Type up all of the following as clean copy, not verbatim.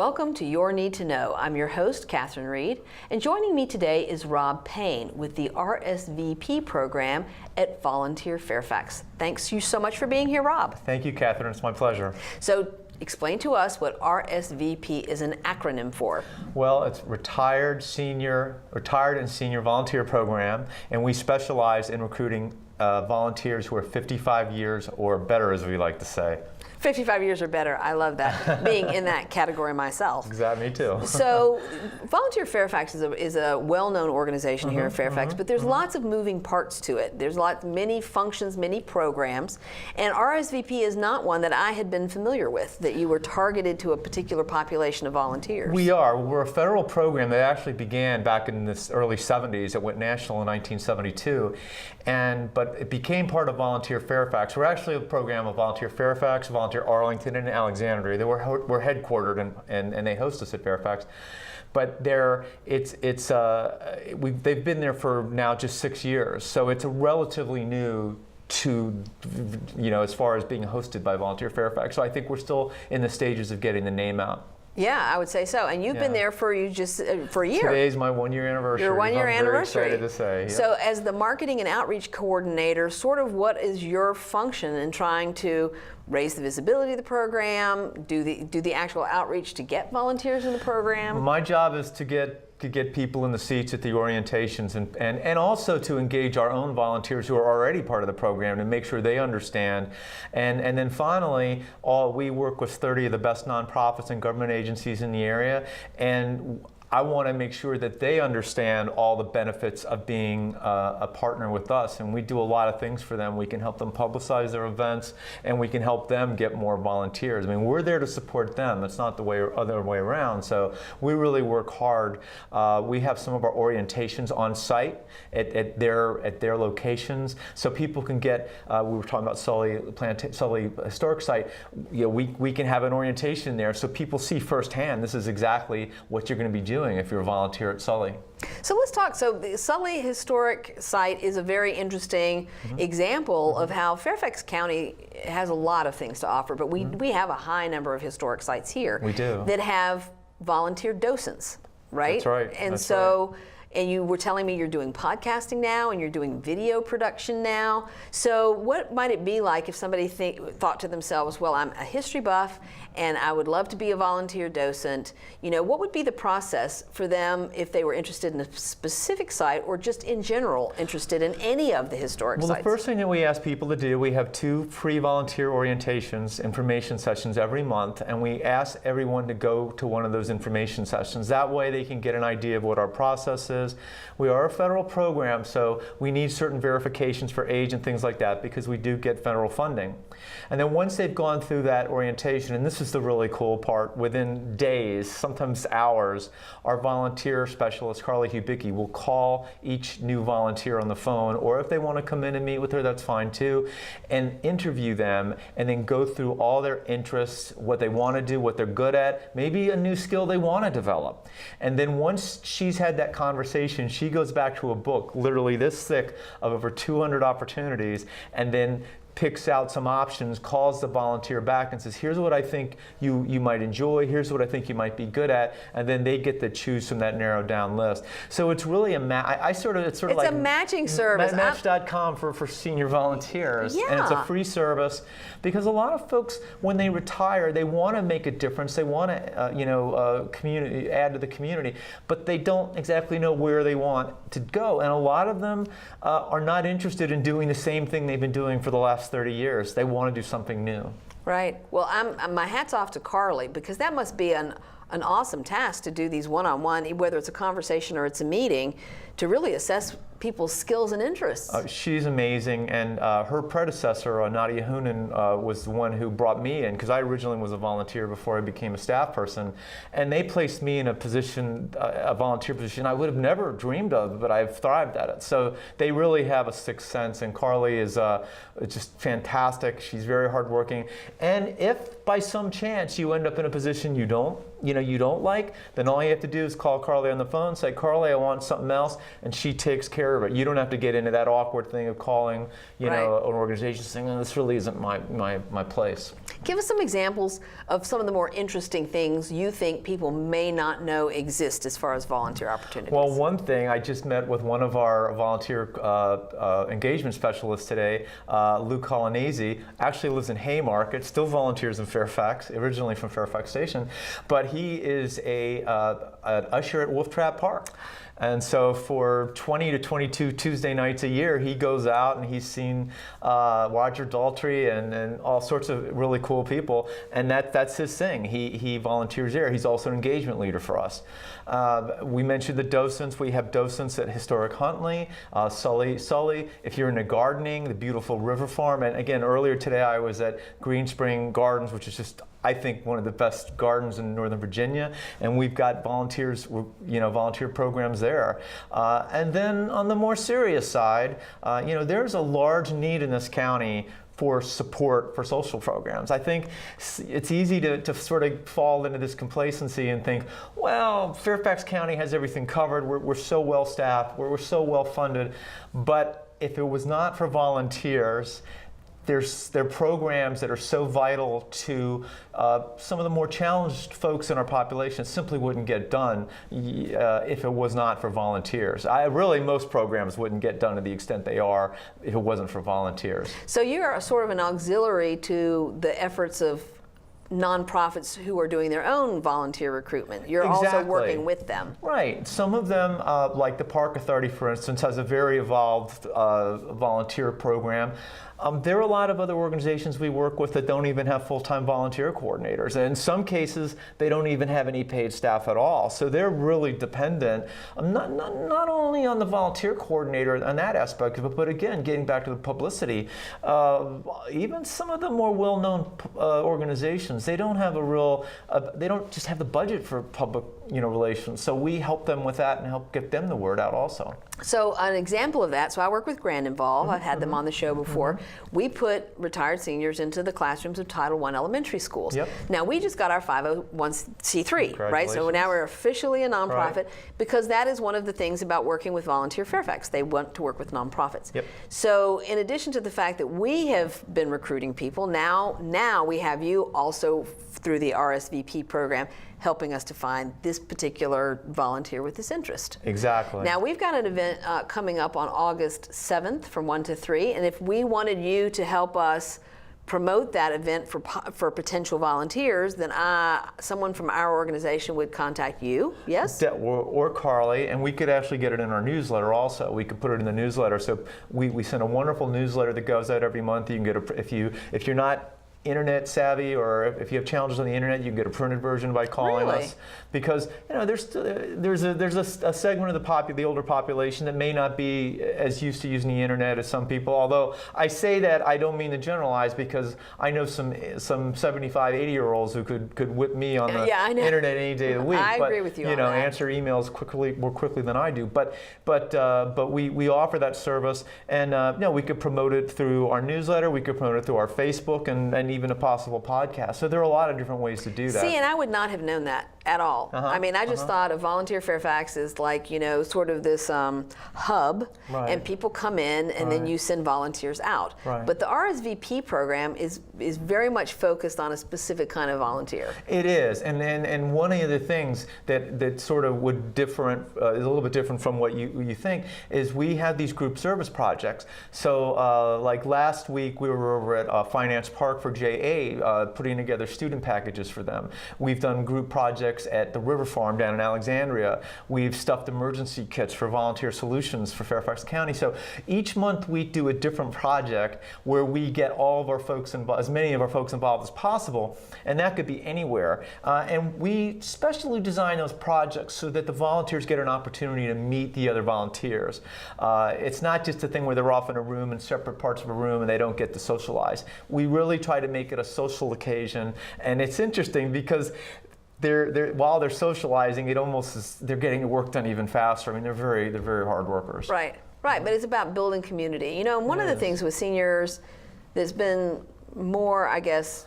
Welcome to Your Need to Know. I'm your host, Catherine Reed, and joining me today is Rob Paine with the Rsvp program at Volunteer Fairfax. Thanks you so much for being here, Rob. Thank you, Catherine. It's my pleasure. So, explain to us what Rsvp is an acronym for. Well, it's Retired and Senior Volunteer Program, and we specialize in recruiting volunteers who are 55 years or better, as we like to say. 55 years or better. I love that, being in that category myself. Exactly, me too. So, Volunteer Fairfax is a well-known organization here in Fairfax, but there's lots of moving parts to it. There's many functions, many programs, and Rsvp is not one that I had been familiar with, that you were targeted to a particular population of volunteers. We are. We're a federal program that actually began back in the early 70s. It went national in 1972, but it became part of Volunteer Fairfax. We're actually a program of Volunteer Fairfax, Volunteer Arlington, and Alexandria. We're headquartered and they host us at Fairfax. But they've been there for now just 6 years, so it's a relatively new to, as far as being hosted by Volunteer Fairfax. So I think we're still in the stages of getting the name out. Yeah, I would say so. And you've been there for a year. Today's my 1 year anniversary. Your 1 year anniversary. Very excited to say. Yep. So as the marketing and outreach coordinator, sort of what is your function in trying to raise the visibility of the program, do the actual outreach to get volunteers in the program? My job is to get people in the seats at the orientations and also to engage our own volunteers who are already part of the program to make sure they understand. And then finally, we work with 30 of the best nonprofits and government agencies in the area, and I want to make sure that they understand all the benefits of being a partner with us, and we do a lot of things for them. We can help them publicize their events, and we can help them get more volunteers. I mean, we're there to support them. It's not the other way around. So we really work hard. We have some of our orientations on site at their locations, so people can get. We were talking about Sully Historic Site. We can have an orientation there, so people see firsthand. This is exactly what you're going to be doing if you're a volunteer at Sully. So let's talk. So the Sully Historic Site is a very interesting example of how Fairfax County has a lot of things to offer, but we have a high number of historic sites here. We do. That have volunteer docents, right? That's right. And That's so. Right. And you were telling me you're doing podcasting now and you're doing video production now. So what might it be like if somebody thought to themselves, well, I'm a history buff and I would love to be a volunteer docent. What would be the process for them if they were interested in a specific site or just in general interested in any of the historic sites? Well, the first thing that we ask people to do, we have 2 free volunteer orientations, information sessions every month, and we ask everyone to go to one of those information sessions. That way they can get an idea of what our process is. We are a federal program, so we need certain verifications for age and things like that because we do get federal funding. And then once they've gone through that orientation, and this is the really cool part, within days, sometimes hours, our volunteer specialist, Carly Hubicki, will call each new volunteer on the phone, or if they want to come in and meet with her, that's fine too, and interview them and then go through all their interests, what they want to do, what they're good at, maybe a new skill they want to develop. And then once she's had that conversation, she goes back to a book, literally this thick, of over 200 opportunities, and then picks out some options, calls the volunteer back and says, here's what I think you might enjoy, here's what I think you might be good at, and then they get to choose from that narrowed down list. So it's really it's sort of like a matching service. Match.com for senior volunteers. Yeah. And it's a free service because a lot of folks, when they retire, they want to make a difference, they want to add to the community, but they don't exactly know where they want to go. And a lot of them are not interested in doing the same thing they've been doing for the last 30 years. They want to do something new. Right. Well, my hat's off to Carly, because that must be an awesome task to do these one-on-one, whether it's a conversation or it's a meeting, to really assess people's skills and interests. She's amazing, and her predecessor, Nadia Hoonan, was the one who brought me in, because I originally was a volunteer before I became a staff person, and they placed me in a position, a volunteer position I would have never dreamed of, but I've thrived at it. So they really have a sixth sense, and Carly is just fantastic. She's very hardworking, and if by some chance you end up in a position you don't like, then all you have to do is call Carly on the phone, say, Carly, I want something else, and she takes care of it. You don't have to get into that awkward thing of calling, you know, an organization saying, oh, this really isn't my place. Give us some examples of some of the more interesting things you think people may not know exist as far as volunteer opportunities. Well, one thing, I just met with one of our volunteer engagement specialists today, Luke Colonnesi, actually lives in Haymarket, still volunteers in Fairfax, originally from Fairfax Station, but he is an usher at Wolf Trap Park. And so for 20 to 22 Tuesday nights a year, he goes out and he's seen Roger Daltrey and all sorts of really cool people. And that's his thing. He volunteers there. He's also an engagement leader for us. We mentioned the docents. We have docents at Historic Huntley, Sully. If you're into gardening, the beautiful River Farm. And again, earlier today I was at Green Spring Gardens, which is just, I think, one of the best gardens in Northern Virginia, and we've got volunteers, volunteer programs there. And then on the more serious side, there's a large need in this county for support for social programs. I think it's easy to sort of fall into this complacency and think, well, Fairfax County has everything covered. We're so well staffed. We're so well funded. But if it was not for volunteers, there are programs that are so vital to some of the more challenged folks in our population simply wouldn't get done if it was not for volunteers. Really, most programs wouldn't get done to the extent they are if it wasn't for volunteers. So you're sort of an auxiliary to the efforts of nonprofits who are doing their own volunteer recruitment. You're also working with them. Right. Some of them, like the Park Authority, for instance, has a very evolved volunteer program. There are a lot of other organizations we work with that don't even have full-time volunteer coordinators. And in some cases, they don't even have any paid staff at all. So they're really dependent, not only on the volunteer coordinator on that aspect of it, but again, getting back to the publicity, even some of the more well-known organizations, they don't have they don't just have the budget for public relations. So we help them with that and help get them the word out also. So an example of that, so I work with Grand Involve. I've had them on the show before. We put retired seniors into the classrooms of Title I elementary schools. Yep. Now we just got our 501c3, right? So now we're officially a nonprofit because that is one of the things about working with Volunteer Fairfax. They want to work with nonprofits. Yep. So in addition to the fact that we have been recruiting people, now we have you also through the Rsvp program helping us to find this particular volunteer with this interest. Exactly. Now we've got an event coming up on August 7th from 1 to 3, and if we wanted you to help us promote that event for potential volunteers, then someone from our organization would contact you, yes? Or Carly, and we could actually get it in our newsletter also. We could put it in the newsletter. So we send a wonderful newsletter that goes out every month. You can get if you're not internet savvy, or if you have challenges on the internet, you can get a printed version by calling us. Because there's a segment of the older population that may not be as used to using the internet as some people. Although I say that, I don't mean to generalize, because I know some 75, 80-year-olds who could whip me on the internet any day of the week. I agree with you on that. Answer emails more quickly than I do. But we offer that service, and we could promote it through our newsletter. We could promote it through our Facebook, and even a possible podcast. So there are a lot of different ways to do that. See, and I would not have known that at all. I mean, I just thought of Volunteer Fairfax as like, sort of this hub, and people come in and then you send volunteers out. But the RSVP program is very much focused on a specific kind of volunteer. It is, and one of the things that sort of would is a little bit different from what you think, is we have these group service projects. So like last week we were over at Finance Park for JA, putting together student packages for them. We've done group projects at the River Farm down in Alexandria. We've stuffed emergency kits for Volunteer Solutions for Fairfax County. So each month we do a different project where we get all of our folks involved, as many of our folks involved as possible, and that could be anywhere. And we specially design those projects so that the volunteers get an opportunity to meet the other volunteers. It's not just a thing where they're off in a room in separate parts of a room and they don't get to socialize. We really try to make it a social occasion, and it's interesting because while they're socializing, they're getting the work done even faster. I mean, they're very hard workers. Right, but it's about building community. And one of the things with seniors that's been more, I guess,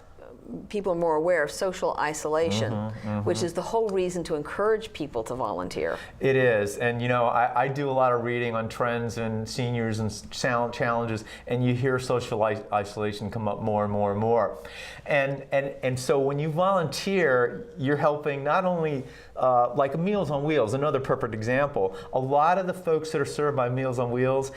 people are more aware of social isolation, which is the whole reason to encourage people to volunteer. It is, and you know, I do a lot of reading on trends and seniors and challenges, and you hear social isolation come up more and more and more. And so when you volunteer, you're helping not only like Meals on Wheels, another perfect example. A lot of the folks that are served by Meals on Wheels,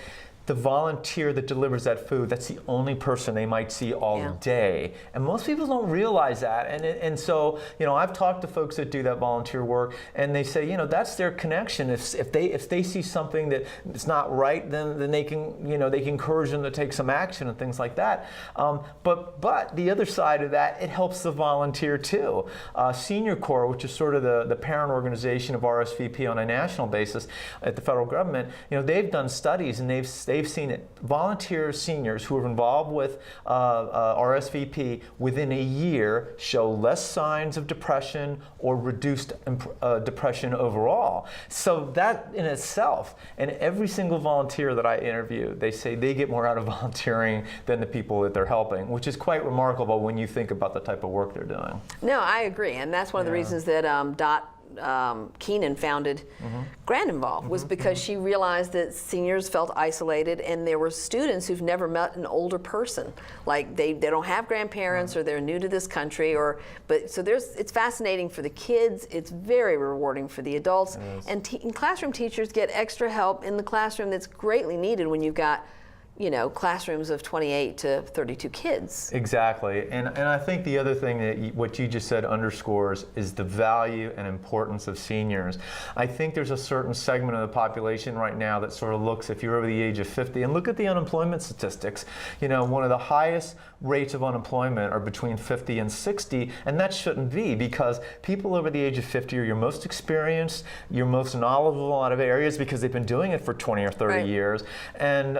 the volunteer that delivers that food, that's the only person they might see all day. And most people don't realize that. And so, you know, I've talked to folks that do that volunteer work, and they say, you know, that's their connection. If they see something that is not right, then they can, you know, they can encourage them to take some action and things like that. But the other side of that, it helps the volunteer too. Senior Corps, which is sort of the parent organization of Rsvp on a national basis at the federal government, you know, they've done studies, and they've seen it. Volunteer seniors who are involved with Rsvp within a year show less signs of depression or reduced depression overall. So that in itself, and every single volunteer that I interview, they say they get more out of volunteering than the people that they're helping, which is quite remarkable when you think about the type of work they're doing. No, I agree, and that's one of the reasons that Keenan founded Grand Involved, was because she realized that seniors felt isolated, and there were students who've never met an older person. Like they don't have grandparents, or they're new to this country, so it's fascinating for the kids, it's very rewarding for the adults, and classroom teachers get extra help in the classroom that's greatly needed when you've got, you know, classrooms of 28 to 32 kids. Exactly, and I think the other thing that what you just said underscores is the value and importance of seniors. I think there's a certain segment of the population right now that sort of looks, if you're over the age of 50, and look at the unemployment statistics, you know, one of the highest rates of unemployment are between 50 and 60, and that shouldn't be, because people over the age of 50 are your most experienced, your most knowledgeable in a lot of areas because they've been doing it for 20 or 30 years, and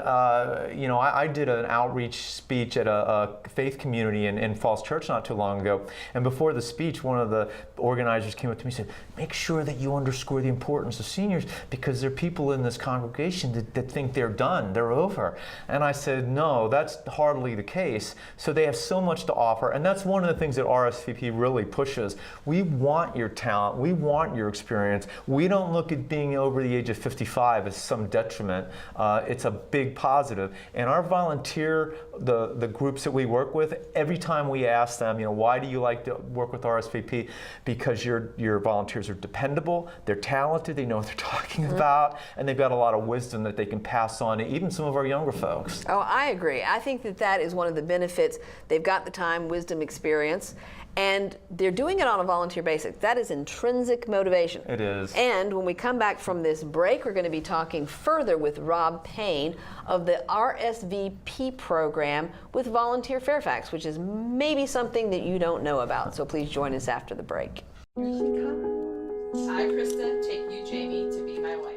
you know, I did an outreach speech at a faith community in Falls Church not too long ago, and before the speech, one of the organizers came up to me and said, make sure that you underscore the importance of seniors, because there are people in this congregation that think they're done, they're over. And I said, no, that's hardly the case. So they have so much to offer, and that's one of the things that Rsvp really pushes. We want your talent, we want your experience. We don't look at being over the age of 55 as some detriment. It's a big positive. And our volunteer, the groups that we work with, every time we ask them, you know, why do you like to work with Rsvp? Because your volunteers are dependable, they're talented, they know what they're talking about, and they've got a lot of wisdom that they can pass on to even some of our younger folks. Oh, I agree. I think that is one of the benefits. They've got the time, wisdom, experience, and they're doing it on a volunteer basis. That is intrinsic motivation. It is. And when we come back from this break, we're going to be talking further with Rob Paine of the Rsvp program with Volunteer Fairfax, which is maybe something that you don't know about. So please join us after the break. Here she comes. I, Krista, take you, Jamie, to be my wife.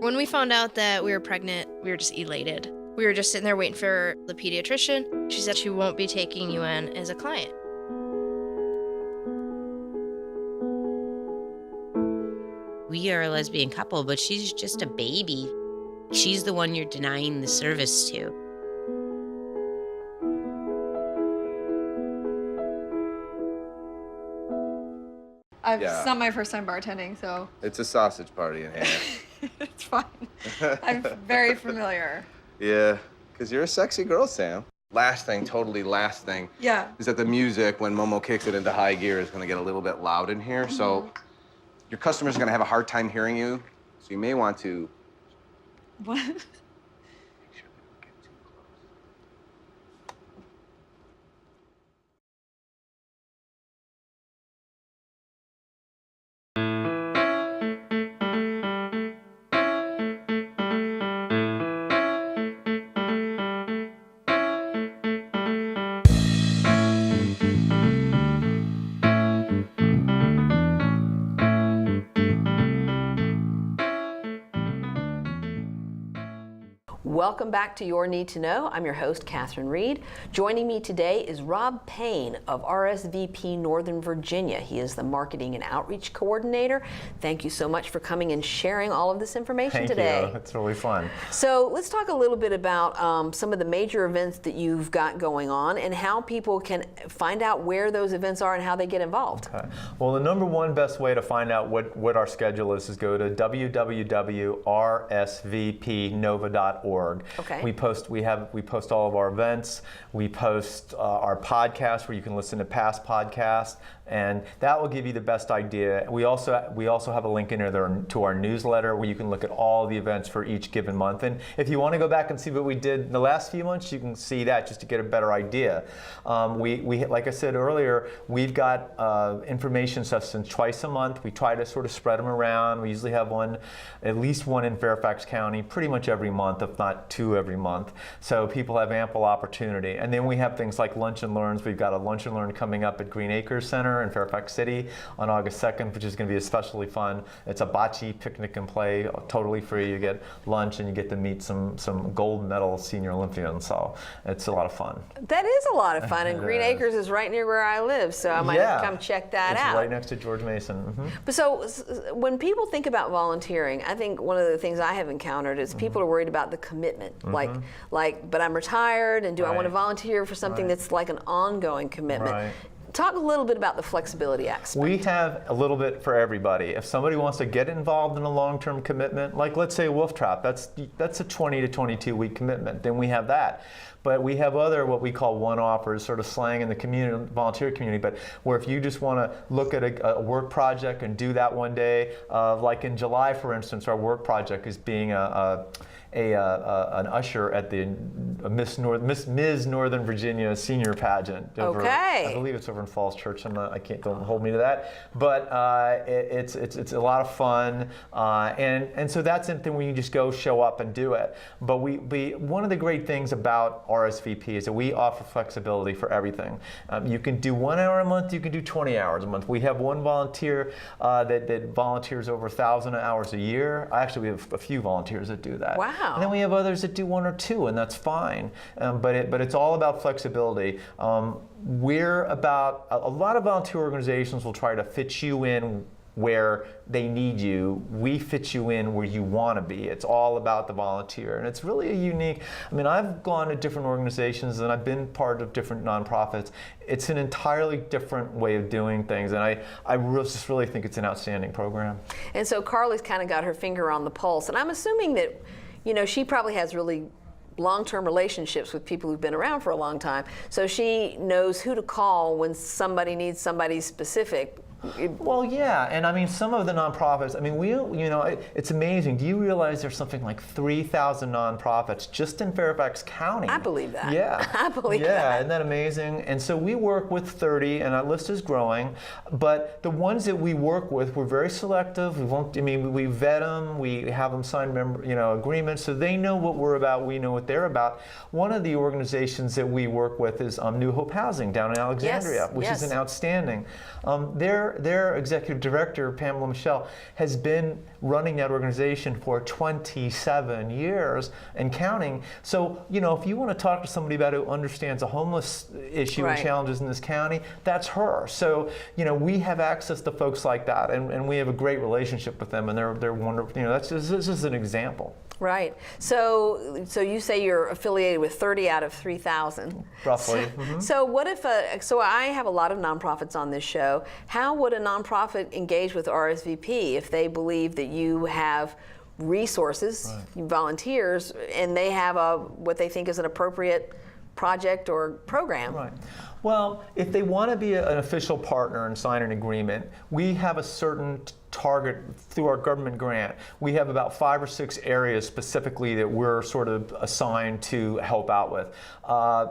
When we found out that we were pregnant, we were just elated. We were just sitting there waiting for the pediatrician. She said she won't be taking you in as a client. We are a lesbian couple, but she's just a baby. She's the one you're denying the service to. It's not my first time bartending, so. It's a sausage party in here. It's fine. I'm very familiar. Yeah, because you're a sexy girl, Sam. Last thing, Yeah. is that the music, when Momo kicks it into high gear, is going to get a little bit loud in here. So your customers are going to have a hard time hearing you. So you may want to. What? Welcome back to Your Need to Know. I'm your host, Catherine Reed. Joining me today is Rob Paine of Rsvp Northern Virginia. He is the Marketing and Outreach Coordinator. Thank you so much for coming and sharing all of this information today. Thank you. It's really fun. So let's talk a little bit about some of the major events that you've got going on and how people can find out where those events are and how they get involved. Okay. Well, the number one best way to find out what our schedule is go to www.rsvpnova.org. Okay. We post all of our events. We post our podcast where you can listen to past podcasts, and that will give you the best idea. We also have a link in there to our newsletter where you can look at all the events for each given month. And if you want to go back and see what we did in the last few months, you can see that just to get a better idea. We like I said earlier, we've got information sessions twice a month. We try to sort of spread them around. We usually have at least one in Fairfax County, pretty much every month, if not two every month. So people have ample opportunity. And then we have things like Lunch and Learns. We've got a Lunch and Learn coming up at Green Acres Center in Fairfax City on August 2nd, which is going to be especially fun. It's a bocce picnic and play, totally free. You get lunch and you get to meet some gold medal senior Olympians. So it's a lot of fun. That is a lot of fun, and Green Acres is right near where I live, so I might have to come check that out. It's right next to George Mason. Mm-hmm. But so when people think about volunteering, I think one of the things I have encountered is people are worried about the commitment. Like, but I'm retired, and do I want to volunteer for something that's like an ongoing commitment? Right. Talk a little bit about the flexibility aspect. We have a little bit for everybody. If somebody wants to get involved in a long-term commitment, like let's say a wolf trap, that's a 20 to 22 week commitment, then we have that. But we have other what we call one-offers, sort of slang in the community, volunteer community, but where if you just want to look at a work project and do that one day, like in July, for instance, our work project is being an usher at the Miss Northern Virginia senior pageant. I believe it's over in Falls Church. Don't hold me to that. But it's a lot of fun, and so that's something where you just go show up and do it. But one of the great things about RSVP is that we offer flexibility for everything. You can do 1 hour a month. You can do 20 hours a month. We have one volunteer that volunteers over 1,000 hours a year. Actually, we have a few volunteers that do that. Wow. And then we have others that do 1 or 2, and that's fine. But it's all about flexibility. We're about a lot of volunteer organizations will try to fit you in where they need you. We fit you in where you want to be. It's all about the volunteer, and it's really a unique. I mean, I've gone to different organizations and I've been part of different nonprofits. It's an entirely different way of doing things, and I just really think it's an outstanding program. And so Carly's kind of got her finger on the pulse, and I'm assuming that, she probably has really long-term relationships with people who've been around for a long time, so she knows who to call when somebody needs somebody specific. Well, yeah, and I mean, some of the nonprofits, I mean, it's amazing. Do you realize there's something like 3,000 nonprofits just in Fairfax County? I believe that. Yeah. I believe that. Yeah, isn't that amazing? And so we work with 30, and that list is growing, but the ones that we work with, we're very selective. We vet them, we have them sign agreements, so they know what we're about, we know what they're about. One of the organizations that we work with is New Hope Housing down in Alexandria, which is an outstanding. Their executive director, Pamela Michelle, has been running that organization for 27 years and counting. So, if you want to talk to somebody about who understands a homeless issue and challenges in this county, that's her. So, we have access to folks like that, and we have a great relationship with them, and they're wonderful. This is an example. Right. So you say you're affiliated with 30 out of 3,000. Roughly. So what if so I have a lot of nonprofits on this show. How would a nonprofit engage with RSVP if they believe that you have resources, volunteers, and they have what they think is an appropriate project or program? Right. Well, if they want to be an official partner and sign an agreement, we have a certain target through our government grant. We have about 5 or 6 areas specifically that we're sort of assigned to help out with.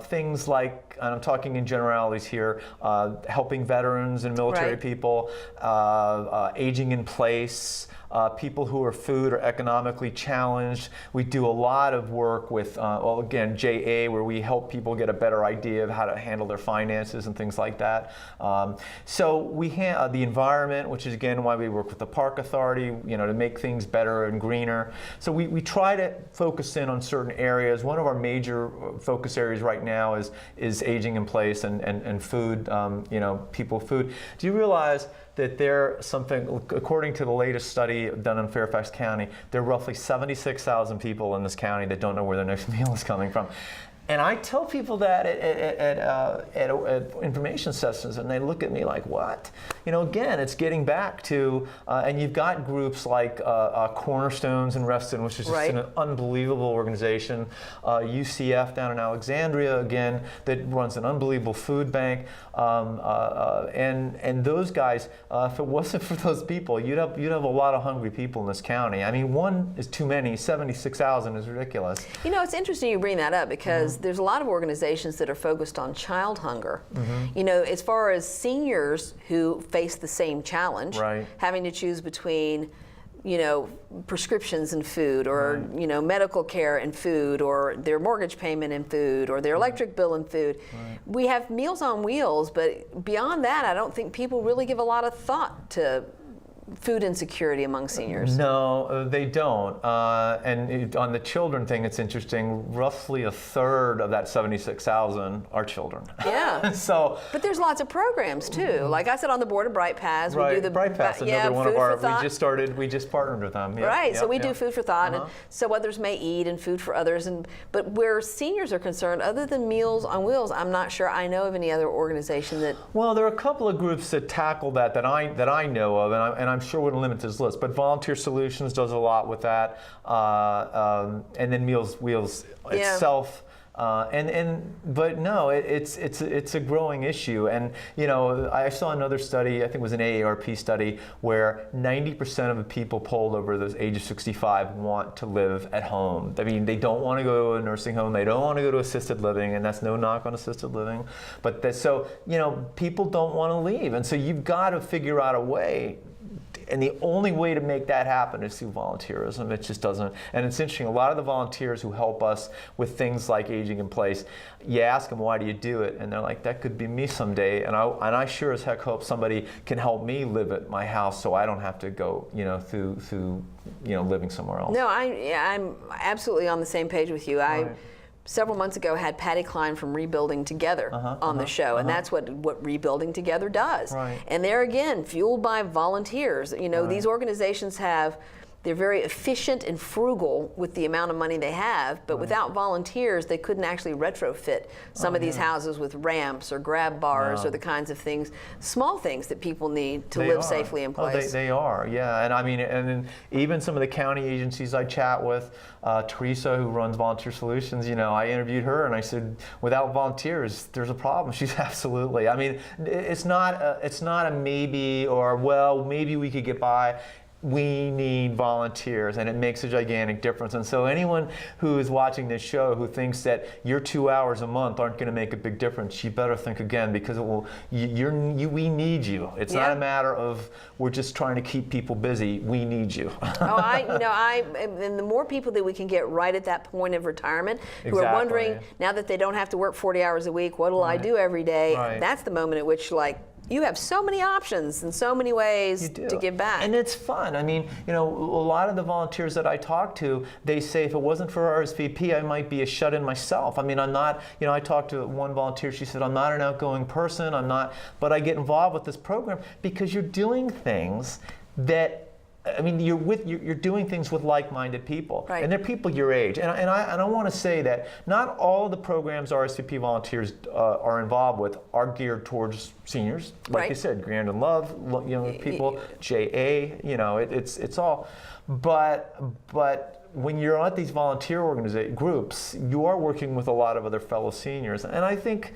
Things like, and I'm talking in generalities here, helping veterans and military people, aging in place, people who are food or economically challenged. We do a lot of work with, again, JA, where we help people get a better idea of how to handle their finances and things like that. So we have the environment, which is again why we work with the park authority, to make things better and greener. So we try to focus in on certain areas. One of our major focus areas right now is aging in place and food, people food. Do you realize that according to the latest study done in Fairfax County, there are roughly 76,000 people in this county that don't know where their next meal is coming from? And I tell people that at information sessions, and they look at me like, what? Again, it's getting back to, and you've got groups like Cornerstones in Reston, which is just an unbelievable organization, UCF down in Alexandria, again, that runs an unbelievable food bank, and those guys, if it wasn't for those people, you'd have a lot of hungry people in this county. I mean, one is too many, 76,000 is ridiculous. It's interesting you bring that up because there's a lot of organizations that are focused on child hunger. As far as seniors who face the same challenge, having to choose between, prescriptions and food, or medical care and food, or their mortgage payment and food, or their electric bill and food. We have Meals on Wheels, but beyond that, I don't think people really give a lot of thought to food insecurity among seniors. No, they don't. And on the children thing, it's interesting. Roughly a third of that 76,000 are children. Yeah. But there's lots of programs too. Like I said, on the board of Bright Paths, we do the Bright Paths. Another one of our. We just partnered with them. So we do Food for Thought, and So Others May Eat, and Food for Others. But where seniors are concerned, other than Meals on Wheels, I'm not sure I know of any other organization that. Well, there are a couple of groups that tackle that I know of, and I'm sure wouldn't limit this list, but Volunteer Solutions does a lot with that, and then Meals Wheels itself. But no, it's a growing issue, and I saw another study, I think it was an AARP study, where 90% of the people polled over the age of 65 want to live at home. I mean, they don't want to go to a nursing home, they don't want to go to assisted living, and that's no knock on assisted living, but people don't want to leave, and so you've got to figure out a way. And the only way to make that happen is through volunteerism. It just doesn't. And it's interesting, a lot of the volunteers who help us with things like aging in place, you ask them, why do you do it? And they're like, that could be me someday. And I sure as heck hope somebody can help me live at my house so I don't have to go, through living somewhere else. No, I'm absolutely on the same page with you. Several months ago had Patty Klein from Rebuilding Together on the show, and that's what Rebuilding Together does. And they're, again, fueled by volunteers. These organizations they're very efficient and frugal with the amount of money they have, but without volunteers, they couldn't actually retrofit some of these houses with ramps or grab bars or the kinds of things, small things that people need to live safely in place. They are, yeah. And I mean, and even some of the county agencies I chat with, Teresa, who runs Volunteer Solutions, I interviewed her and I said, without volunteers, there's a problem. She's absolutely. I mean, it's not a maybe or, well, maybe we could get by. We need volunteers, and it makes a gigantic difference. And so anyone who is watching this show who thinks that your 2 hours a month aren't going to make a big difference, you better think again, because it will. We need you. It's not a matter of we're just trying to keep people busy. We need you. And the more people that we can get right at that point of retirement, who are wondering now that they don't have to work 40 hours a week, what will I do every day? That's the moment at which, you have so many options and so many ways to give back. And it's fun. I mean, a lot of the volunteers that I talk to, they say if it wasn't for Rsvp, I might be a shut-in myself. I mean, I'm not, I talked to one volunteer, she said, I'm not an outgoing person, but I get involved with this program because you're doing things that, you're doing things with like-minded people, and they're people your age. And I want to say that not all of the programs Rsvp volunteers are involved with are geared towards seniors. Like you said, Grand and Love, people, JA, it's all. But when you're at these volunteer groups, you are working with a lot of other fellow seniors, and I think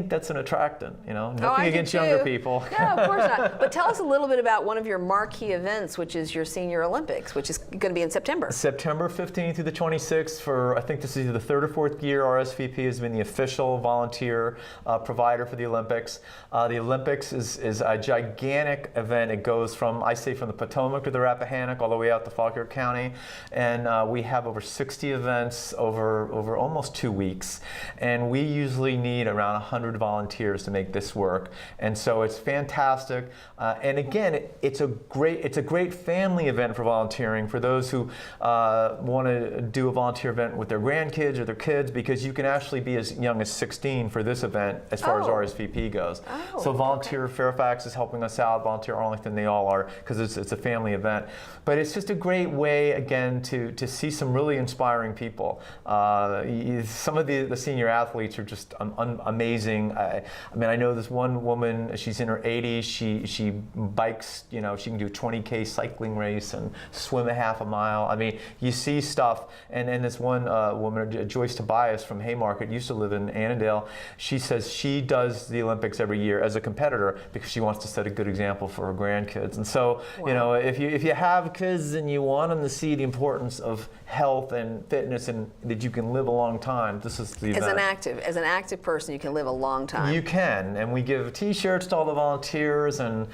that's an attractant, nothing against younger people. No, of course not. But tell us a little bit about one of your marquee events, which is your Senior Olympics, which is going to be in September. September 15th through the 26th for, I think this is either the third or fourth year, Rsvp has been the official volunteer provider for the Olympics. The Olympics is a gigantic event. It goes from the Potomac to the Rappahannock all the way out to Falkirk County. And we have over 60 events over almost 2 weeks. And we usually need around 100 volunteers to make this work, and so it's fantastic. And again, it's a great family event for volunteering for those who want to do a volunteer event with their grandkids or their kids, because you can actually be as young as 16 for this event as far as RSVP goes. So Volunteer Fairfax is helping us out, Volunteer Arlington, they all are, because it's a family event. But it's just a great way, again, to see some really inspiring people. Some of the senior athletes are just amazing. I mean, I know this one woman, she's in her 80s, she bikes, you know, she can do a 20K cycling race and swim a half a mile. I mean, you see stuff, and this one woman, Joyce Tobias from Haymarket, used to live in Annandale. She says she does the Olympics every year as a competitor because she wants to set a good example for her grandkids. And so, you know, if you have kids and you want them to see the importance of health and fitness and that you can live a long time, this is the event. As an active person, you can live a long time. You can, and we give T-shirts to all the volunteers, and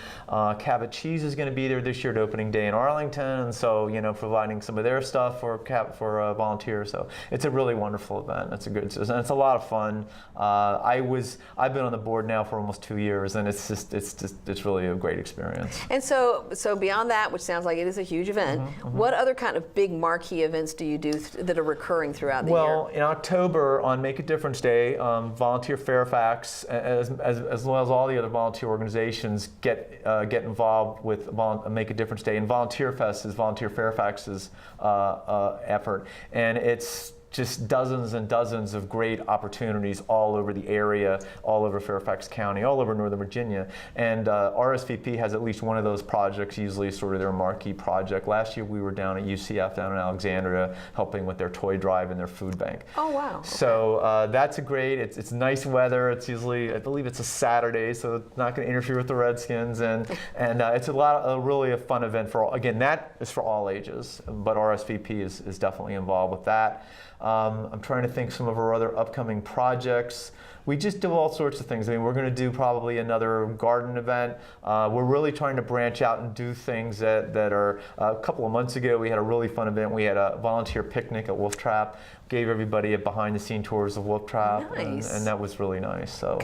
Cabot Cheese is going to be there this year at opening day in Arlington, and so, you know, providing some of their stuff for volunteers. So it's a really wonderful event. And it's a lot of fun. I've been on the board now for almost 2 years, and it's really a great experience. And so beyond that, which sounds like it is a huge event, what other kind of big marquee events do you do that are recurring throughout the year? Well, in October on Make a Difference Day, Volunteer Fairfax, as well as all the other volunteer organizations, get involved with Make a Difference Day, and Volunteer Fest is Volunteer Fairfax's effort, and it's just dozens and dozens of great opportunities all over the area, all over Fairfax County, all over Northern Virginia. And Rsvp has at least one of those projects, usually sort of their marquee project. Last year we were down at UCF down in Alexandria helping with their toy drive and their food bank. Oh, wow. So that's a great, it's nice weather. It's usually, I believe it's a Saturday, so it's not going to interfere with the Redskins. And it's really a fun event for all. Again, that is for all ages, but Rsvp is definitely involved with that. I'm trying to think some of our other upcoming projects. We just do all sorts of things. I mean, we're going to do probably another garden event. We're really trying to branch out and do things that are, a couple of months ago, we had a really fun event. We had a volunteer picnic at Wolf Trap, gave everybody a behind-the-scene tours of Wolf Trap, nice. and that was really nice. So,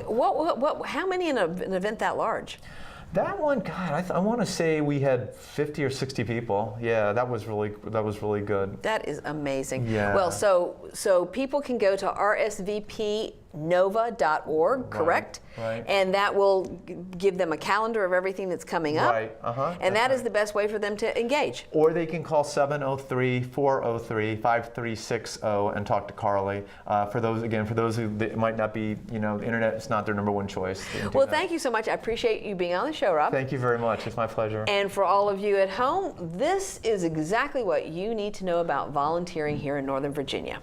how many in an event that large? That one, God, I want to say we had 50 or 60 people. Yeah, that was really good. That is amazing. Yeah. Well, so people can go to rsvpnova.org, correct? Right. And that will give them a calendar of everything that's coming up. Right. And that is the best way for them to engage. Or they can call 703-403-5360 and talk to Carly. For those who might not be, the internet is not their number one choice. Well, thank you so much. I appreciate you being on the show, Rob. Thank you very much. It's my pleasure. And for all of you at home, this is exactly what you need to know about volunteering here in Northern Virginia.